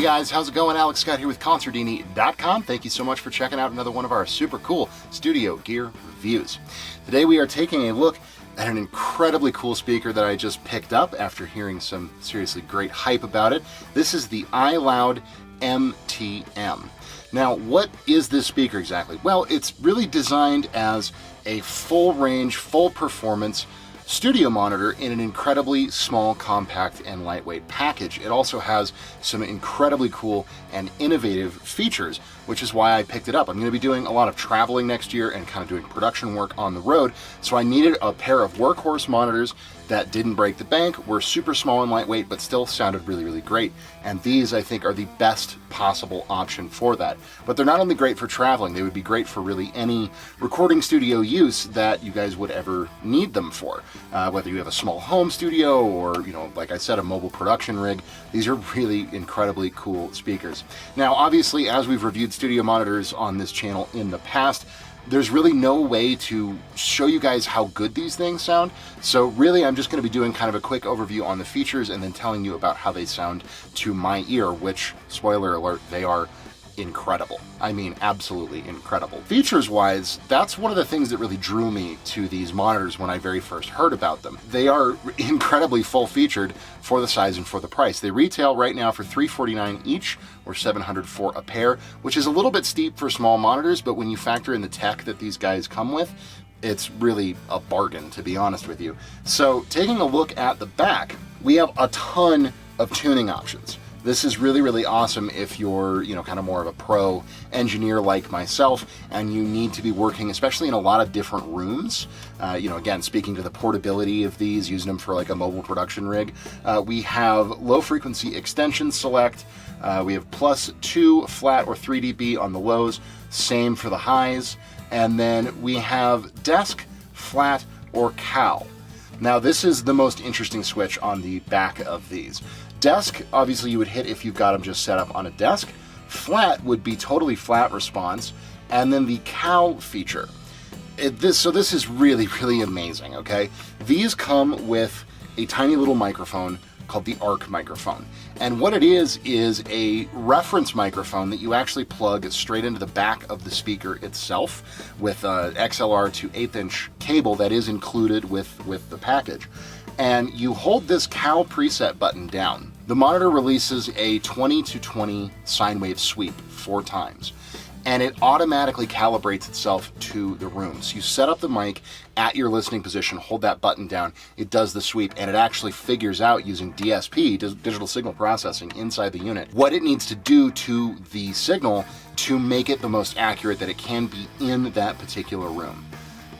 guys, how's it going? Alex Scott here with Consordini.com. Thank you so much for checking out another one of our super cool studio gear reviews. Today we are taking a look at an incredibly cool speaker that I just picked up after hearing some seriously great hype about it. This is the iLoud MTM. Now, what is this speaker exactly? Well, it's really designed as a full range, full performance studio monitor in an incredibly small, compact, and lightweight package. It also has some incredibly cool and innovative features, which is why I picked it up. I'm going to be doing a lot of traveling next year and kind of doing production work on the road, so I needed a pair of workhorse monitors that didn't break the bank, were super small and lightweight, but still sounded really, really great. And these, I think, are the best possible option for that. But they're not only great for traveling, they would be great for really any recording studio use that you guys would ever need them for. Whether you have a small home studio or, like I said, a mobile production rig, these are really incredibly cool speakers. Now, obviously, as we've reviewed studio monitors on this channel in the past, there's really no way to show you guys how good these things sound. So really, I'm just going to be doing kind of a quick overview on the features and then telling you about how they sound to my ear, which, spoiler alert, they are incredible. I mean, absolutely incredible. Features-wise, that's one of the things that really drew me to these monitors when I very first heard about them. They are incredibly full-featured for the size and for the price. They retail right now for $349 each, or $700 for a pair, which is a little bit steep for small monitors, but when you factor in the tech that these guys come with, it's really a bargain, to be honest with you. So, taking a look at the back, we have a ton of tuning options. This is really, really awesome if you're, kind of more of a pro engineer like myself and you need to be working, especially in a lot of different rooms. Again, speaking to the portability of these, using them for like a mobile production rig. We have low frequency extension select. We have +2 flat or 3 dB on the lows, same for the highs. And then we have desk, flat, or cow. Now, this is the most interesting switch on the back of these. Desk, obviously you would hit if you've got them just set up on a desk. Flat would be totally flat response. And then the cow feature. This is really, really amazing, okay? These come with a tiny little microphone called the ARC microphone. And what it is a reference microphone that you actually plug straight into the back of the speaker itself with a XLR to 1/8" cable that is included with the package. And you hold this cow preset button down. The monitor releases a 20 to 20 sine wave sweep 4 times. And it automatically calibrates itself to the room. So you set up the mic at your listening position, hold that button down, it does the sweep, and it actually figures out using DSP, digital signal processing, inside the unit, what it needs to do to the signal to make it the most accurate that it can be in that particular room.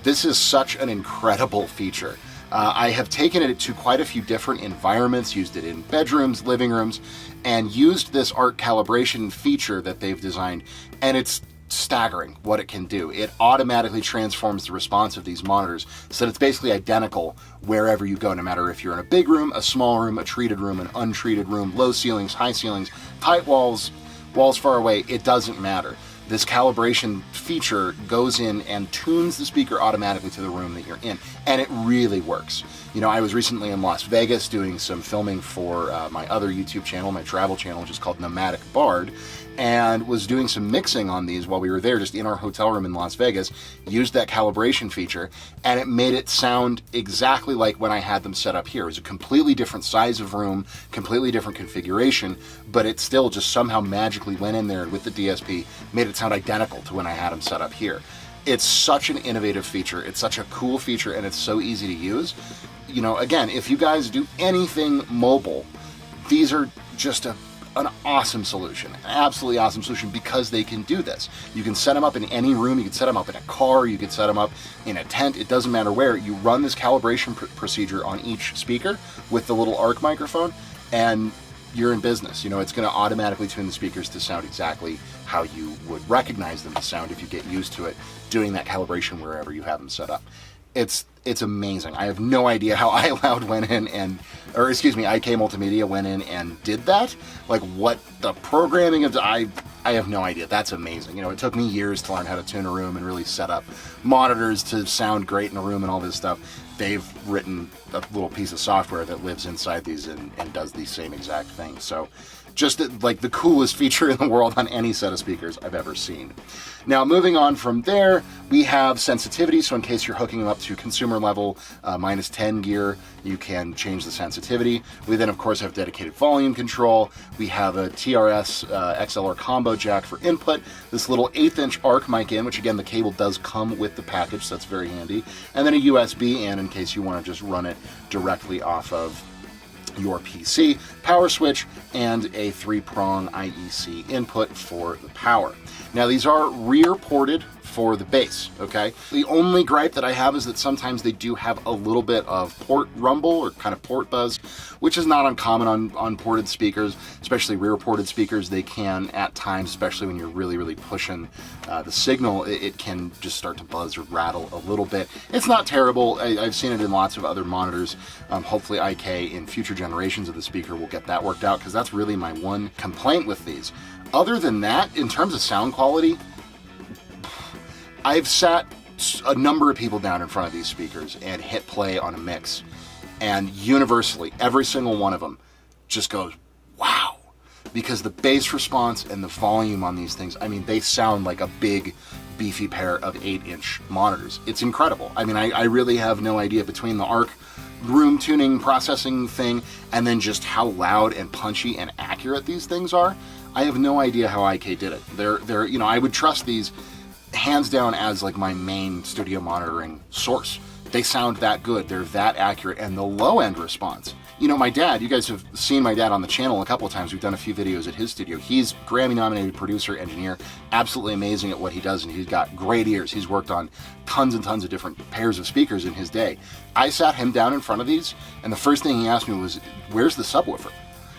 This is such an incredible feature. I have taken it to quite a few different environments, used it in bedrooms, living rooms, and used this ARC calibration feature that they've designed, and it's staggering what it can do. It automatically transforms the response of these monitors so that it's basically identical wherever you go, no matter if you're in a big room, a small room, a treated room, an untreated room, low ceilings, high ceilings, tight walls, walls far away, it doesn't matter. This calibration feature goes in and tunes the speaker automatically to the room that you're in, and it really works. I was recently in Las Vegas doing some filming for my other YouTube channel, my travel channel, which is called Nomadic Bard, and was doing some mixing on these while we were there, just in our hotel room in Las Vegas, used that calibration feature, and it made it sound exactly like when I had them set up here. It was a completely different size of room, completely different configuration, but it still just somehow magically went in there and with the DSP, made it sound identical to when I had them set up here. It's such an innovative feature, it's such a cool feature, and it's so easy to use. Again, if you guys do anything mobile, these are just an awesome solution, an absolutely awesome solution, because they can do this. You can set them up in any room, you can set them up in a car, you can set them up in a tent, it doesn't matter where. You run this calibration procedure on each speaker with the little ARC microphone, and you're in business. It's going to automatically tune the speakers to sound exactly how you would recognize them to sound if you get used to it, doing that calibration wherever you have them set up. It's amazing. I have no idea how iLoud went in IK Multimedia went in and did that. Like, what the programming of, I have no idea. That's amazing. It took me years to learn how to tune a room and really set up monitors to sound great in a room and all this stuff. They've written a little piece of software that lives inside these and does the same exact thing. So just like the coolest feature in the world on any set of speakers I've ever seen. Now, moving on from there, we have sensitivity. So in case you're hooking them up to consumer level -10 gear, you can change the sensitivity. We then, of course, have dedicated volume control. We have a TRS XLR combo jack for input, this little 1/8" ARC mic in, which again, the cable does come with the package, so that's very handy. And then a USB in case you want to just run it directly off of your PC, power switch, and a 3-prong IEC input for the power. Now, these are rear ported for the bass, okay? The only gripe that I have is that sometimes they do have a little bit of port rumble or kind of port buzz, which is not uncommon on ported speakers, especially rear ported speakers. They can at times, especially when you're really pushing the signal, it can just start to buzz or rattle a little bit. It's not terrible. I've seen it in lots of other monitors. Hopefully IK in future generations of the speaker will get that worked out, because that's really my one complaint with these. Other than that, in terms of sound quality, I've sat a number of people down in front of these speakers and hit play on a mix, and universally, every single one of them just goes, wow, because the bass response and the volume on these things, I mean, they sound like a big, beefy pair of 8-inch monitors. It's incredible. I mean, I really have no idea between the ARC room tuning processing thing and then just how loud and punchy and accurate these things are. I have no idea how IK did it. They're you know, I would trust these hands down as like my main studio monitoring source. They sound that good, they're that accurate, and the low end response. You know, my dad, you guys have seen my dad on the channel a couple of times. We've done a few videos at his studio. He's Grammy nominated producer, engineer, absolutely amazing at what he does, and he's got great ears. He's worked on tons and tons of different pairs of speakers in his day. I sat him down in front of these, and the first thing he asked me was, where's the subwoofer?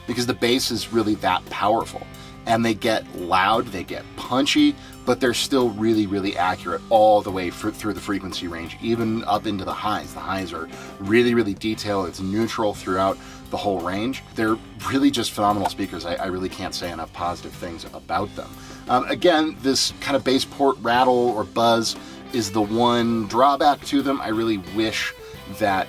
Because the bass is really that powerful. And they get loud, they get punchy, but they're still really accurate all the way through the frequency range, even up into the highs. The highs are really detailed. It's neutral throughout the whole range. They're really just phenomenal speakers. I really can't say enough positive things about them. Again, this kind of bass port rattle or buzz is the one drawback to them. I really wish that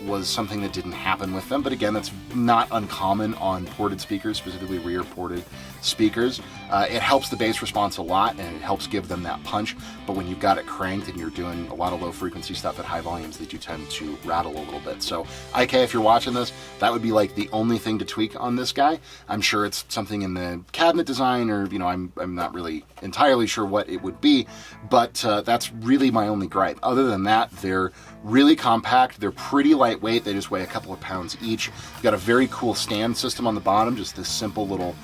was something that didn't happen with them, but again, that's not uncommon on ported speakers, specifically rear ported speakers. It helps the bass response a lot, and it helps give them that punch, but when you've got it cranked and you're doing a lot of low frequency stuff at high volumes, they do tend to rattle a little bit. So IK, if you're watching this, that would be like the only thing to tweak on this guy. I'm sure it's something in the cabinet design, or you know, I'm not really entirely sure what it would be, but that's really my only gripe. Other than that, they're really compact, they're pretty lightweight, they just weigh a couple of pounds each. You've got a very cool stand system on the bottom, just this simple little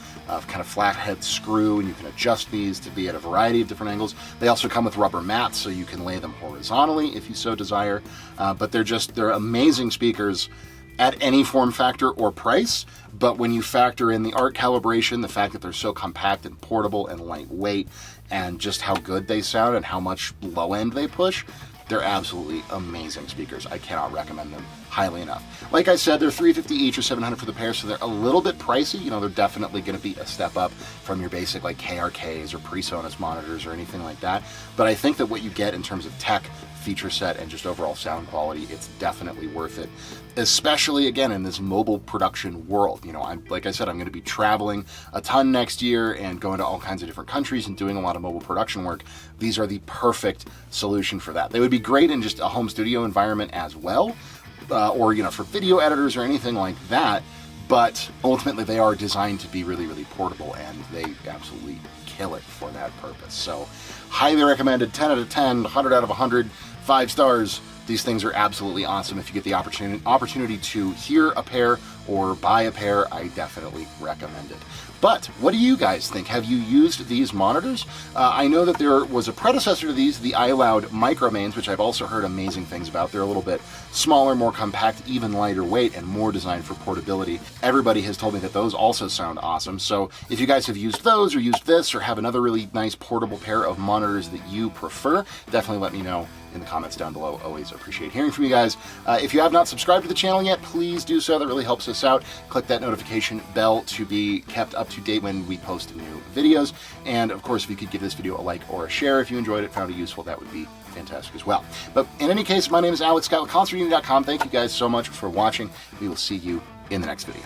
kind of flathead screw, and you can adjust these to be at a variety of different angles. They also come with rubber mats, so you can lay them horizontally if you so desire, but they're amazing speakers at any form factor or price. But when you factor in the ARC calibration, the fact that they're so compact and portable and lightweight, and just how good they sound and how much low end they push, they're absolutely amazing speakers. I cannot recommend them highly enough. Like I said, they're $350 each or $700 for the pair, so they're a little bit pricey. You know, they're definitely going to be a step up from your basic like KRKs or PreSonus monitors or anything like that. But I think that what you get in terms of tech, feature set, and just overall sound quality, it's definitely worth it, especially again in this mobile production world. You know, like I said, I'm going to be traveling a ton next year and going to all kinds of different countries and doing a lot of mobile production work. These are the perfect solution for that. They would be great in just a home studio environment as well, or you know, for video editors or anything like that, but ultimately they are designed to be really portable, and they absolutely kill it for that purpose. So highly recommended, 10 out of 10, 100 out of 100, 5 stars. These things are absolutely awesome. If you get the opportunity to hear a pair or buy a pair, I definitely recommend it. But what do you guys think? Have you used these monitors? I know that there was a predecessor to these, the iLoud Micro Mains, which I've also heard amazing things about. They're a little bit smaller, more compact, even lighter weight, and more designed for portability. Everybody has told me that those also sound awesome. So if you guys have used those or used this or have another really nice portable pair of monitors that you prefer, definitely let me know in the comments down below. Always appreciate hearing from you guys. If you have not subscribed to the channel yet, please do so. That really helps us out. Click that notification bell to be kept up to date when we post new videos. And of course, if you could give this video a like or a share if you enjoyed it, found it useful, that would be fantastic as well. But in any case, my name is Alex Scott with Consordini.com. Thank you guys so much for watching. We will see you in the next video.